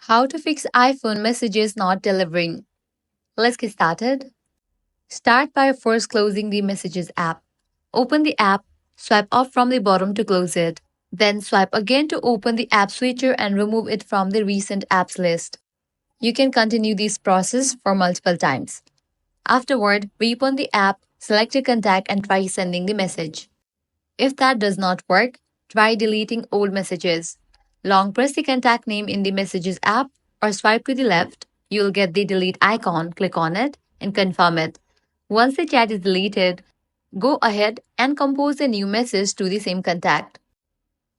How to fix iPhone messages not delivering. Let's get started. Start by first closing the Messages app. Open the app, swipe up from the bottom to close it. Then swipe again to open the app switcher and remove it from the recent apps list. You can continue this process for multiple times. Afterward, reopen the app, select a contact and try sending the message. If that does not work, try deleting old messages. Long press the contact name in the Messages app or swipe to the left. You'll get the delete icon. Click on it and confirm it. Once the chat is deleted, go ahead and compose a new message to the same contact.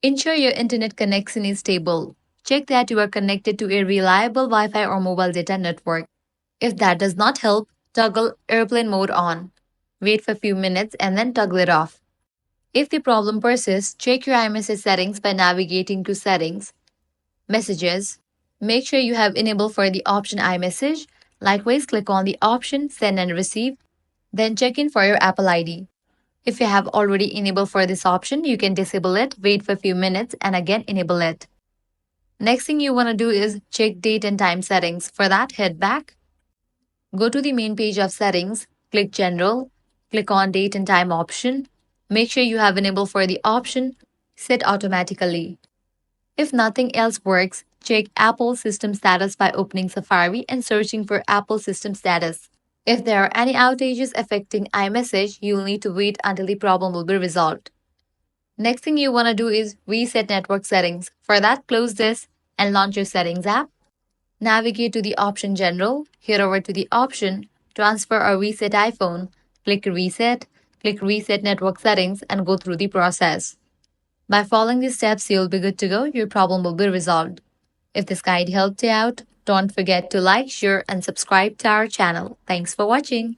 Ensure your internet connection is stable. Check that you are connected to a reliable Wi Fi or mobile data network. If that does not help, toggle airplane mode on. Wait for a few minutes and then toggle it off. If the problem persists, check your iMessage settings by navigating to Settings, Messages. Make sure you have enabled for the option iMessage. Likewise, click on the option Send and Receive. Then check in for your Apple ID. If you have already enabled for this option, you can disable it, wait for a few minutes, and again enable it. Next thing you want to do is check date and time settings. For that, head back. Go to the main page of settings, click General, click on Date and Time option. Make sure you have enabled for the option Set Automatically. If nothing else works, check Apple System Status by opening Safari and searching for Apple System Status. If there are any outages affecting iMessage, you will need to wait until the problem will be resolved. Next thing you want to do is reset network settings. For that, close this and launch your Settings app. Navigate to the option General, head over to the option Transfer or Reset iPhone, click Reset Network Settings, and go through the process. By following these steps, you'll be good to go. Your problem will be resolved. If this guide helped you out, don't forget to like, share, and subscribe to our channel. Thanks for watching.